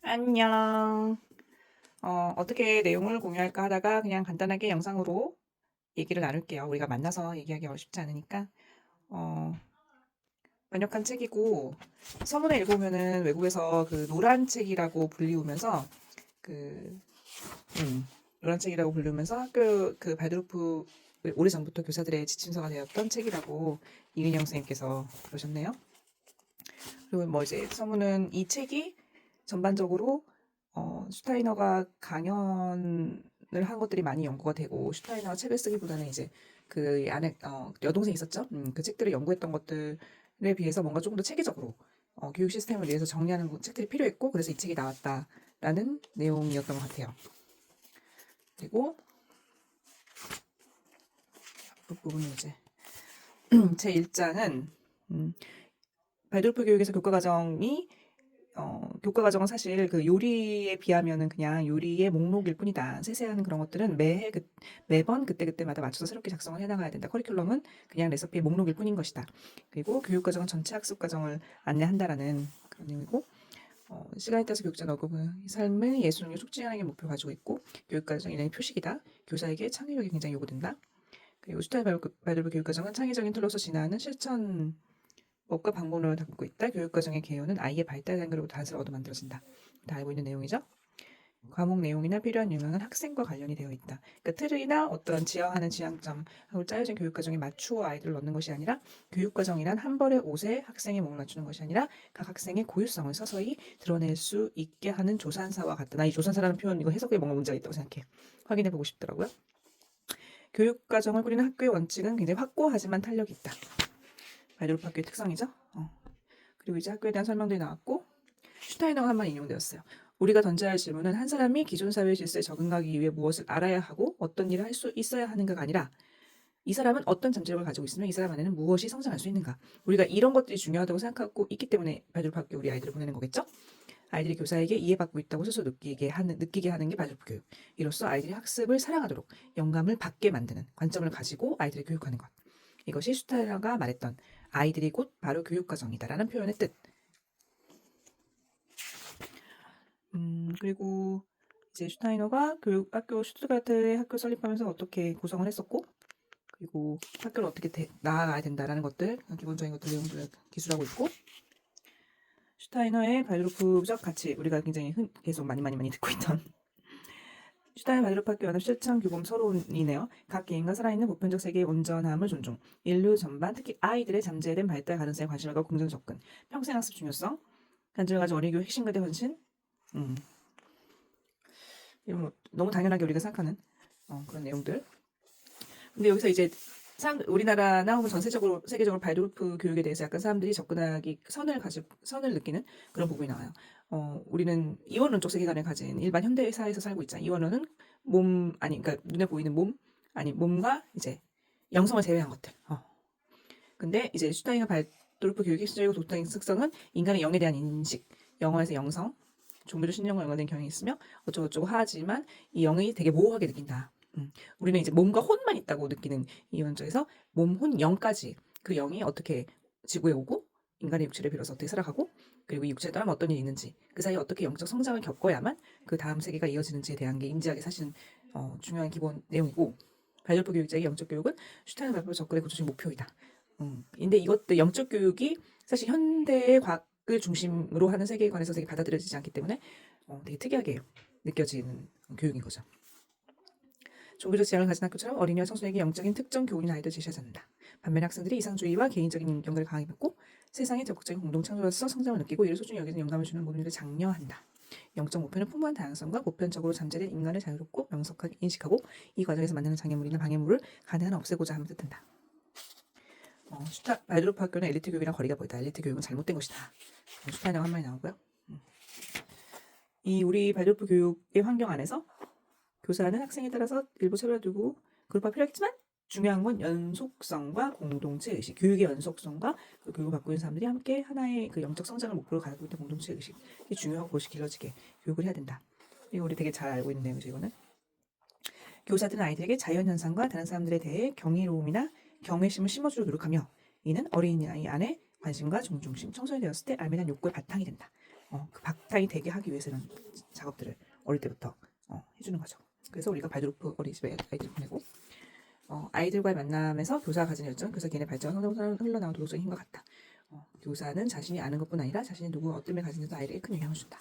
안녕. 어떻게 내용을 공유할까 하다가 그냥 간단하게 영상으로 얘기를 나눌게요. 우리가 만나서 얘기하기가 쉽지 않으니까. 어, 번역한 책이고, 서문에 읽어보면은 외국에서 그 노란 책이라고 불리우면서, 그, 노란 책이라고 불리우면서 학교 그 바이드루프 오래전부터 교사들의 지침서가 되었던 책이라고 이은영 선생님께서 그러셨네요. 그리고 뭐 이제 서문은 이 책이 전반적으로 슈타이너가 강연을 한 것들이 많이 연구가 되고 슈타이너가 책을 쓰기보다는 이제 그 안에 여동생이 있었죠. 그 책들을 연구했던 것들에 비해서 뭔가 조금 더 체계적으로 교육 시스템을 위해서 정리하는 책들이 필요했고 그래서 이 책이 나왔다라는 내용이었던 것 같아요. 그리고 앞부분은 이제 제 1장은 발돌프 교육에서 교과과정은 사실 그 요리에 비하면은 그냥 요리의 목록일 뿐이다. 세세한 그런 것들은 매번 그때그때마다 맞춰서 새롭게 작성을 해나가야 된다. 커리큘럼은 그냥 레시피의 목록일 뿐인 것이다. 그리고 교육과정은 전체 학습과정을 안내한다라는 그런 의미고, 시간에 따라서 교육자 너그의 삶을 예술을 촉진하는 게 목표 가지고 있고, 교육과정이 일련의 표식이다. 교사에게 창의력이 굉장히 요구된다. 그리고 슈타인 발달부 교육과정은 창의적인 툴로서 진화하는 실천 법과 방법론을 담고 있다. 교육과정의 개요는 아이의 발달 단계로 단서를 얻어 만들어진다. 다 알고 있는 내용이죠. 과목 내용이나 필요한 유형은 학생과 관련이 되어 있다. 그러니까 틀이나 어떤 지향하는 지향점하고 짜여진 교육과정에 맞추어 아이들을 넣는 것이 아니라 교육과정이란 한 벌의 옷에 학생의 몸을 맞추는 것이 아니라 각 학생의 고유성을 서서히 드러낼 수 있게 하는 조산사와 같다. 나 이 조산사라는 표현 이거 해석에 뭔가 문제가 있다고 생각해. 확인해보고 싶더라고요. 교육과정을 꾸리는 학교의 원칙은 굉장히 확고하지만 탄력이 있다. 바이드루프 학교의 특성이죠. 그리고 이제 학교에 대한 설명들이 나왔고 슈타이너가 한 번 인용되었어요. 우리가 던져야 할 질문은 한 사람이 기존 사회 질서에 적응하기 위해 무엇을 알아야 하고 어떤 일을 할 수 있어야 하는가가 아니라 이 사람은 어떤 잠재력을 가지고 있으며 이 사람 안에는 무엇이 성장할 수 있는가. 우리가 이런 것들이 중요하다고 생각하고 있기 때문에 바이드루프 학교에 우리 아이들을 보내는 거겠죠. 아이들이 교사에게 이해받고 있다고 스스로 느끼게 하는 게 바이드루프 교육. 이로써 아이들이 학습을 사랑하도록 영감을 받게 만드는 관점을 가지고 아이들을 교육하는 것. 이것이 슈타이너가 말했던 아이들이 곧 바로 교육과정이다라는 표현의 뜻. 그리고 이제 슈타이너가 학교 슈투가르트의 학교 설립하면서 어떻게 구성을 했었고, 그리고 학교를 어떻게 나아가야 된다라는 것들, 기본적인 것들 내용들을 기술하고 있고, 슈타이너의 바이로프적 가치, 우리가 굉장히 계속 많이 듣고 있던 슈타이너 바이로프 학교 연합 실천 규범 서론이네요. 각 개인과 살아있는 보편적 세계의 온전함을 존중, 인류 전반, 특히 아이들의 잠재된 발달 가능성에 관심을 갖고 긍정 접근, 평생학습 중요성, 간절을 가진 어린이교육 핵심과대 헌신, 이런 뭐 너무 당연하게 우리가 생각하는 그런 내용들. 근데 여기서 이제 우리나라나 혹은 전세적으로 세계적으로 발도르프 교육에 대해서 약간 사람들이 접근하기 선을 느끼는 그런 부분이 나와요. 우리는 이원론적 세계관을 가진 일반 현대 사회에서 살고 있잖아요. 이원론은 그러니까 눈에 보이는 몸과 이제 영성을 제외한 것들. 근데 이제 슈타인과 발도르프 교육의 핵심적이고 독특한 특성은 인간의 영에 대한 인식, 영어에서 영성, 종교적 신념과 연관된 경향이 있으며 어쩌고저쩌고 하지만 이 영이 되게 모호하게 느낀다. 우리는 이제 몸과 혼만 있다고 느끼는 이 원적에서 몸, 혼, 영까지 그 영이 어떻게 지구에 오고 인간의 육체를 빌어서 어떻게 살아가고 그리고 이 육체에 따르면 어떤 일이 있는지 그 사이에 어떻게 영적 성장을 겪어야만 그 다음 세계가 이어지는지에 대한 게 인지하기 사실은 중요한 기본 내용이고 발달부 교육자의 영적 교육은 슈타인의 발표 접근의 구조적 목표이다. 근데 이것도 영적 교육이 사실 현대의 과학을 중심으로 하는 세계관에서 되게 받아들여지지 않기 때문에 되게 특이하게 느껴지는 교육인 거죠. 종교적 지향을 가진 학교처럼 어린이와 청소년에게 영적인 특정 교훈이나 아이들 제시하지 않는다. 반면에 학생들이 이상주의와 개인적인 연결을 강하게 받고 세상의 적극적인 공동창조로서 성장을 느끼고 이를 소중히 여기는 영감을 주는 모든 일을 장려한다. 영적 목표는 풍부한 다양성과 보편적으로 잠재된 인간을 자유롭고 명석하게 인식하고 이 과정에서 만나는 장애물이나 방해물을 가능한 없애고자 함을 뜻한다. 발드로프 학교는 엘리트 교육이랑 거리가 보이다. 엘리트 교육은 잘못된 것이다. 슈타이너가 한 말이 나오고요. 이 우리 발드로프 교육의 환경 안에서 교사는 학생에 따라서 일부 차별을 두고 그룹화 필요하겠지만 중요한 건 연속성과 공동체 의식, 교육의 연속성과 그 교육을 받고 있는 사람들이 함께 하나의 그 영적 성장을 목표로 가지고 있는 공동체 의식이 중요하고 그것이 길러지게 교육을 해야 된다. 이거 우리 되게 잘 알고 있는 내용이죠. 이거는 교사들은 아이들에게 자연현상과 다른 사람들에 대해 경이로움이나 경외심을 심어주려 노력하며 이는 어린아이 안에 관심과 존중심, 청소년이 되었을 때 알만한 욕구의 바탕이 된다. 그 바탕이 되게 하기 위해서는 작업들을 어릴 때부터 해주는 거죠. 그래서 우리가 발도르프 어린이집에 아이들 보내고 아이들과의 만남에서 교사가 가진 열정, 교사 개인의 발전과 성장으로 흘러나온 도덕적인 힘과 같다. 교사는 자신이 아는 것뿐 아니라 자신이 누구 어떤 면을 가진지도 아이에게 큰 영향을 준다.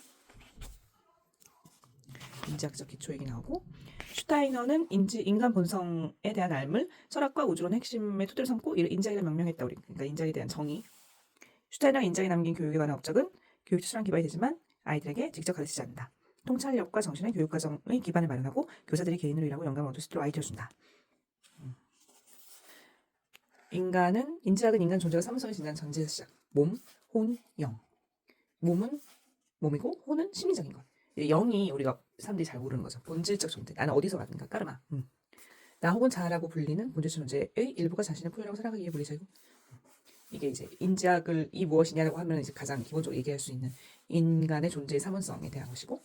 인지학적 기초 얘기 나오고, 슈타이너는 인간 본성에 대한 알물, 철학과 우주론의 핵심의 토대를 삼고 인자이를 명명했다. 그러니까 인자에 대한 정의. 슈타이너가 인자에 남긴 교육에 관한 업적은 교육 추천한 기반이 되지만 아이들에게 직접 가르치지 않는다. 통찰력과 정신의 교육과정의 기반을 마련하고 교사들이 개인으로 일하고 영감을 얻을 수 있도록 아이디어 준다. 인지학은 인간 존재가 사무성을 지닌 전제에서 시작. 몸, 혼, 영. 몸은 몸이고 혼은 심리적인 것. 영이 우리가 사람들이 잘 모르는 거죠. 본질적 존재. 나는 어디서 왔는가? 까르마. 나 혹은 자라고 불리는 본질적 존재의 일부가 자신을 표현하고 살아가기 위해 물리적이고. 이게 이제 인지학을 이 무엇이냐라고 하면 이제 가장 기본적으로 얘기할 수 있는 인간의 존재의 사문성에 대한 것이고,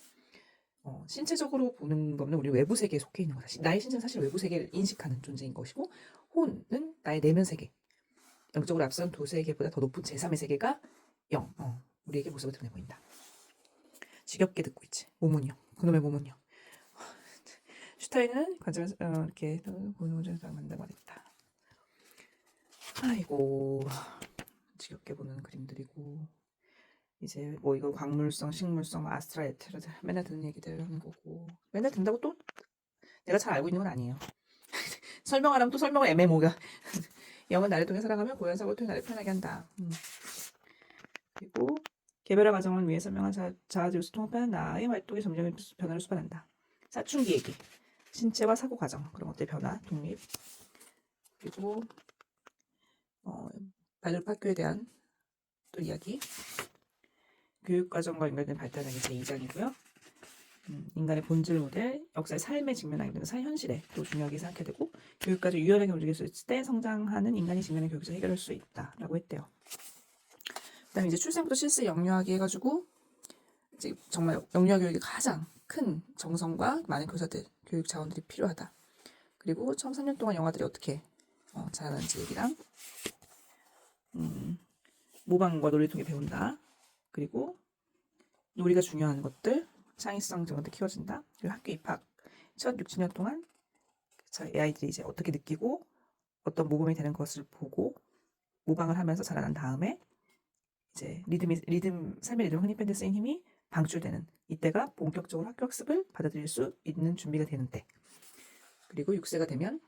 신체적으로 보는 거는 우리 외부 세계에 속해 있는 거다. 나의 신체는 사실 외부 세계를 인식하는 존재인 것이고, 혼은 나의 내면 세계, 영적으로 앞선 두 세계보다 더 높은 제3의 세계가 영, 우리에게 모습을 드러내 보인다. 지겹게 듣고 있지. 몸은요. 그놈의 몸은요. 슈타인은 관점에서 이렇게 보는 문제에서 만든다고 했다. 아이고, 지겹게 보는 그림들이고, 이제 뭐 이거 광물성, 식물성, 아스트랄트 맨날 듣는 얘기들 하는 거고, 맨날 듣는다고 또 내가 잘 알고 있는 건 아니에요. 설명하라면 또 설명을 애매모가. 영은 나를 통해 살아가며 고연 사고를 통해 나를 표현하게 한다. 그리고 개별화 과정을 위해 설명한 자아지우스 통합하는 나의 활동의 점점 변화를 수반한다. 사춘기 얘기, 신체와 사고 과정, 그런 것들 변화, 독립, 그리고 발도르프 학교에 대한 또 이야기, 교육과정과 연결된 발달하기 제2장이고요. 인간의 본질 모델, 역사의 삶에 직면하게 되는 현실에 또 중요하게 생각해야 되고, 교육까지 유연하게 움직일 수 있을 때 성장하는 인간이 직면한 교육에서 해결할 수 있다라고 했대요. 그다음에 이제 출생부터 실세 영유아기 해가지고 이제 정말 영유아 교육이 가장 큰 정성과 많은 교사들, 교육 자원들이 필요하다. 그리고 처음 3년 동안 영아들이 어떻게 자라는지 얘기랑 모방과 논리를 통해 배운다. 그리고 놀이가 중요한 것들, 창의성 이런 것들 키워진다. 그리고 학교 입학 첫 6, 7년 동안 아이들이 이제 어떻게 느끼고 어떤 모범이 되는 것을 보고 모방을 하면서 자라난 다음에 이제 삶의 리듬 흔히 밴드 쓰인 힘이 방출되는 이때가 본격적으로 학교 학습을 받아들일 수 있는 준비가 되는 때. 그리고 6세가 되면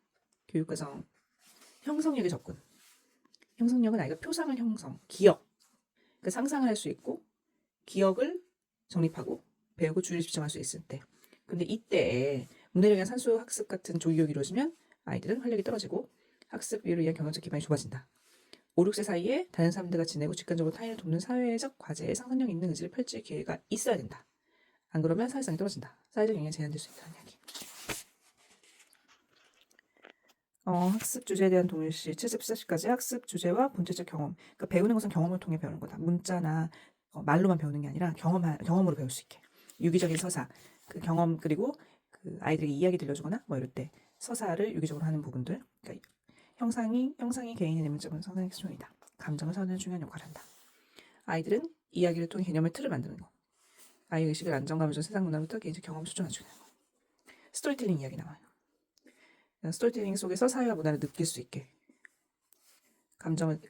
교육과정 형성력의 접근. 형성력은 아이가 표상을 기억, 그 상상을 할 수 있고 기억을 정립하고 배우고 주의를 집중할 수 있을 때. 근데 이때에 문해력이나 산수 학습 같은 조기교육이 이루어지면 아이들은 활력이 떨어지고 학습을 위한 경영적 기반이 좁아진다. 5, 6세 사이에 다른 사람들과 지내고 직관적으로 타인을 돕는 사회적 과제에 상상력 있는 의지를 펼칠 기회가 있어야 된다. 안 그러면 사회성이 떨어진다. 사회적 영향이 제한될 수 있다는 이야기. 학습 주제에 대한 동일시 74시까지 학습 주제와 본질적 경험. 그러니까 배우는 것은 경험을 통해 배우는 거다. 문자나 말로만 배우는 게 아니라 경험으로 배울 수 있게. 유기적인 서사, 그 경험 그리고 그 아이들에게 이야기 들려주거나 뭐 이럴 때 서사를 유기적으로 하는 부분들. 그러니까 형상이 개인의 내면적인 성장의 기준이다. 감정을 사는 중요한 역할을 한다. 아이들은 이야기를 통해 개념의 틀을 만드는 거. 아이 의식을 안정감에서 세상 문화부터 개인적 경험을 수정해주는 거. 스토리텔링 이야기 나와요. 스토리텔링 속에서 사회와 문화를 느낄 수 있게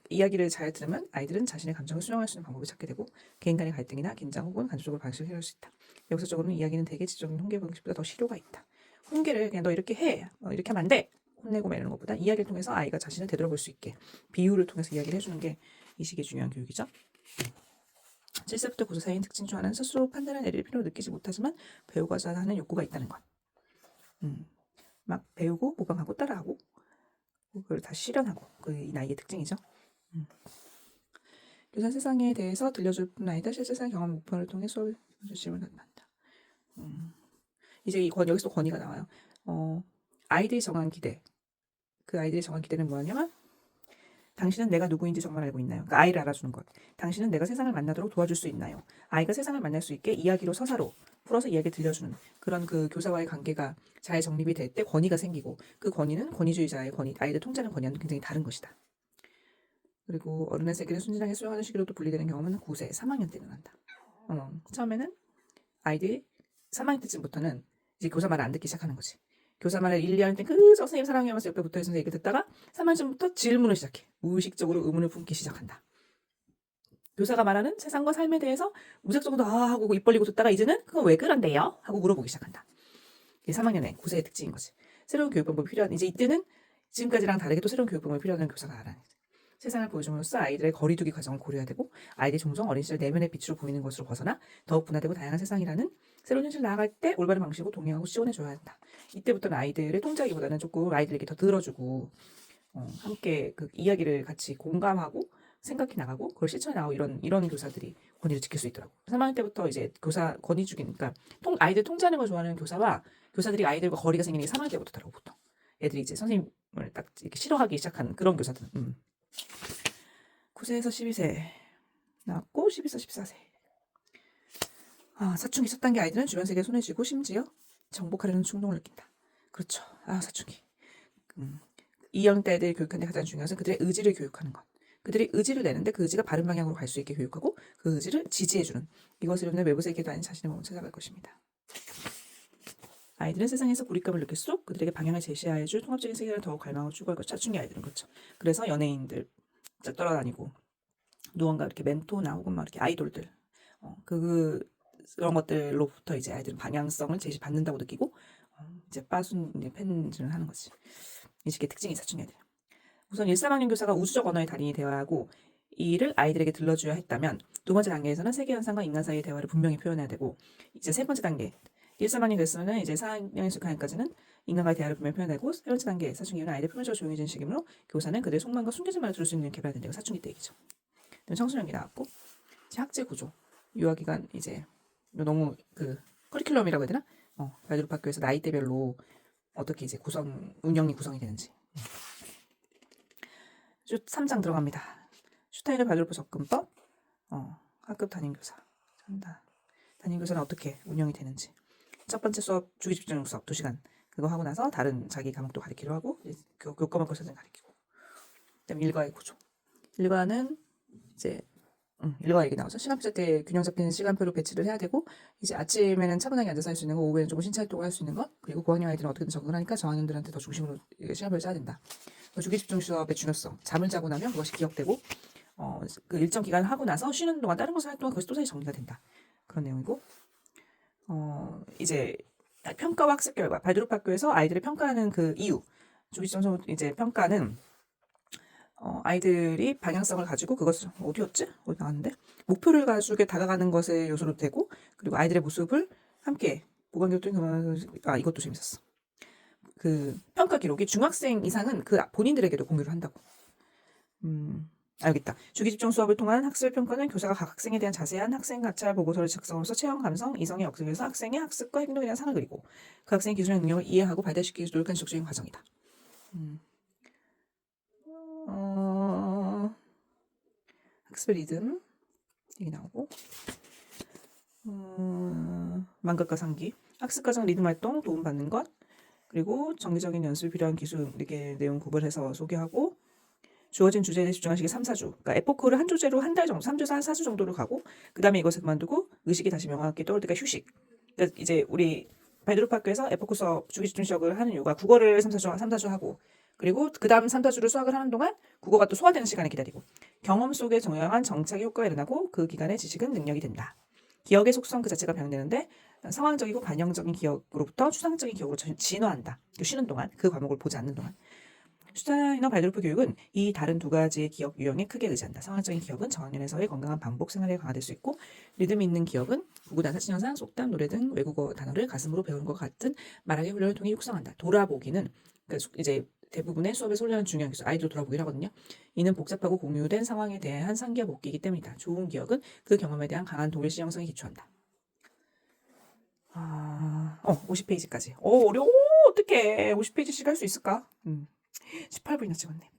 이야기를 잘 들으면 아이들은 자신의 감정을 수용할 수 있는 방법을 찾게 되고 개인 간의 갈등이나 긴장 혹은 간접적으로 방식을 해결할 수 있다. 역사적으로는 이야기는 대개 지적인 홍계 방식보다 더 실효가 있다. 홍계를 그냥 너 이렇게 해, 이렇게 하면 안 돼, 혼내고 이러는 것보다 이야기를 통해서 아이가 자신을 되돌아볼 수 있게 비유를 통해서 이야기를 해주는 게 이 시기의 중요한 교육이죠. 7세부터 9세 사이인 특징 중 하나는 스스로 판단을 내릴 필요를 느끼지 못하지만 배우고자 하는 욕구가 있다는 것. 막 배우고 모방하고 따라하고 그걸 다 실현하고 이 나이의 특징이죠. 교사 세상에 대해서 들려줄 뿐 아니라 실제 세상 경험 목표를 통해 수업을 질문을 한다. 이제 여기서 권위가 나와요. 아이들이 정한 기대. 그 아이들이 정한 기대는 뭐냐면 당신은 내가 누구인지 정말 알고 있나요? 그러니까 아이를 알아주는 것. 당신은 내가 세상을 만나도록 도와줄 수 있나요? 아이가 세상을 만날 수 있게 이야기로 서사로 풀어서 이야기 들려주는 그런 그 교사와의 관계가 잘 정립이 될 때 권위가 생기고 그 권위는 권위주의자의 권위, 아이들 통제하는 권위와는 굉장히 다른 것이다. 그리고 어른의 세계를 순진하게 수용하는 시기로도 분리되는 경험은 9세, 3학년 때는 한다. 처음에는 아이들이 3학년 때쯤부터는 이제 교사 말을 안 듣기 시작하는 거지. 교사 말을 1, 2학년 때 그저 선생님 사랑해하면서 옆에 붙어있어서 얘기 듣다가 3학년쯤부터 질문을 시작해. 무의식적으로 의문을 품기 시작한다. 교사가 말하는 세상과 삶에 대해서 무작정으로 하고 입 벌리고 듣다가 이제는 그거 왜 그런데요? 하고 물어보기 시작한다. 이게 3학년의 고사의 특징인 거지. 새로운 교육 방법이 필요한, 이제 이때는 지금까지랑 다르게 또 새로운 교육 방법이 필요한 교사가 알아내. 세상을 보여줌으로써 아이들의 거리두기 과정을 고려해야 되고, 아이들이 종종 어린 시절 내면의 빛으로 보이는 것으로 벗어나 더욱 분화되고 다양한 세상이라는 새로운 현실을 나아갈 때 올바른 방식으로 동행하고 지원해줘야 한다. 이때부터는 아이들의 통제하기보다는 조금 아이들에게 더 들어주고, 함께 그 이야기를 같이 공감하고 생각해 나가고 그걸 실천해 나가고 이런 교사들이 권위를 지킬 수 있더라고. 3학년 때부터 이제 교사 권위 주기니까 아이들 통제하는 걸 좋아하는 교사와 교사들이 아이들과 거리가 생기는 게 3학년 때부터 다르고 보통. 애들이 이제 선생님을 딱 이렇게 싫어하기 시작한 그런 교사들. 9세에서 12세 낳았고 12세 14세. 사춘기 첫 단계 아이들은 주변 세계에 손에 쥐고 심지어 정복하려는 충동을 느낀다. 그렇죠. 사춘기. 2학년 때 애들 교육하는 데 가장 중요한 것은 그들의 의지를 교육하는 것. 그들이 의지를 내는데 그 의지가 바른 방향으로 갈 수 있게 교육하고 그 의지를 지지해주는, 이것을 이루는 외부 세계도 아닌 자신의 몸을 찾아갈 것입니다. 아이들은 세상에서 고립감을 느낄수록 그들에게 방향을 제시해줄 통합적인 세계를 더욱 갈망하고 추구할 것. 사춘기 아이들은 그렇죠. 그래서 연예인들 떠나다니고 누군가 이렇게 멘토나 혹은 막 이렇게 아이돌들 그런 것들로부터 이제 아이들은 방향성을 제시받는다고 느끼고 이제 빠순 이제 팬질을 하는 거지. 이 식의 특징이 사춘기 아이들. 우선 1, 3학년 교사가 우주적 언어의 달인이 되어야 하고 이 일을 아이들에게 들려줘야 했다면 두 번째 단계에서는 세계 현상과 인간 사이의 대화를 분명히 표현해야 되고, 이제 세 번째 단계 1, 3학년 됐으면 이제 4학년 수학까지는 인간과의 대화를 분명히 표현하고, 세 번째 단계 사춘기는 아이들 표면적으로 조용해진 시기므로 교사는 그들의 속마음과 숨겨진 말을 들을 수 있는 개발된 데가 사춘기 때 얘기죠. 청소년기 나왔고 학제 구조 유아기간 이제 너무 그 커리큘럼이라고 해야 되나? 발드루프 학교에서 나이대별로 어떻게 이제 운영이 구성이 되는지. 3장 들어갑니다. 슈타인의 발드루프 접근법, 학급 담임교사. 담임교사는 어떻게 운영이 되는지. 첫 번째 수업 주기집중 수업 2시간 그거 하고 나서 다른 자기 과목도 가르치기로 하고 교과목 교사들 가르치고, 그다음에 일과의 구조. 일과는 이제 일과 얘기 나오죠. 시간표 때 균형 잡힌 시간표로 배치를 해야 되고, 이제 아침에는 차분하게 앉아서 할 수 있는 거, 오후에는 조금 신체 활동을 할 수 있는 것, 그리고 고학년 아이들은 어떻게든 적응을 하니까 저학년들한테 더 중심으로 시간표를 짜야 된다. 주기 집중 수업의 중요성. 잠을 자고 나면 그것이 기억되고, 그 일정 기간 하고 나서 쉬는 동안 다른 것을 할 동안 그것이 또 다시 정리가 된다. 그런 내용이고, 이제 평가와 학습 결과. 발드루프 학교에서 아이들을 평가하는 그 이유. 주기 집중 수업 이제 평가는 아이들이 방향성을 가지고 그것을 어디 나왔는데 목표를 가지고 다가가는 것에 요소로 되고, 그리고 아이들의 모습을 함께 보건교육도 이것도 재밌었어. 그 평가 기록이 중학생 이상은 그 본인들에게도 공유를 한다고. 알겠다. 주기집중 수업을 통한 학습 평가는 교사가 각 학생에 대한 자세한 학생 관찰 보고서를 작성함으로써 체험 감성, 이성의 역습에서 학생의 학습과 행동에 대한 상을 그리고 그 학생의 기술의 능력을 이해하고 발달시키기 위해서 노력한 지속적인 과정이다. 학습 리듬 얘기 나오고, 만각과 상기, 학습 과정 리듬 활동 도움받는 것, 그리고 정기적인 연습이 필요한 기술 이렇게 내용 구별해서 소개하고, 주어진 주제에 집중한 시기 3, 4주. 그러니까 에포크를 한 주제로 한 달 정도, 3주, 4주 정도로 가고, 그 다음에 이것을 그만두고 의식이 다시 명확하게 떠올 때까지 휴식. 그러니까 이제 우리 발드루프 학교에서 에포크 수업 주기 집중 수업을 하는 이유가 국어를 3, 4주 하고, 그리고 그 다음 3, 4주를 수학을 하는 동안 국어가 또 소화되는 시간을 기다리고, 경험 속에 정량한 정착의 효과가 일어나고 그 기간의 지식은 능력이 된다. 기억의 속성 그 자체가 변형되는데 상황적이고 관형적인 기억으로부터 추상적인 기억으로 진화한다. 쉬는 동안 그 과목을 보지 않는 동안. 슈타이너 발드루프 교육은 이 다른 두 가지의 기억 유형에 크게 의지한다. 상황적인 기억은 저학년에서의 건강한 반복 생활에 강화될 수 있고, 리듬 있는 기억은 구구단, 사진현상, 속담, 노래 등 외국어 단어를 가슴으로 배우는 것 같은 말하기 훈련을 통해 육성한다. 돌아보기는 그러니까 이제 대부분의 수업에서 훈련하는 중요한 기술, 아이들 돌아보기를 하거든요. 이는 복잡하고 공유된 상황에 대한 상기와 복기이기 때문이다. 좋은 기억은 그 경험에 대한 강한 동일시 형성에 기초한다. 50페이지까지. 어려워. 어떡해. 50페이지씩 할 수 있을까? 18분이나 찍었네.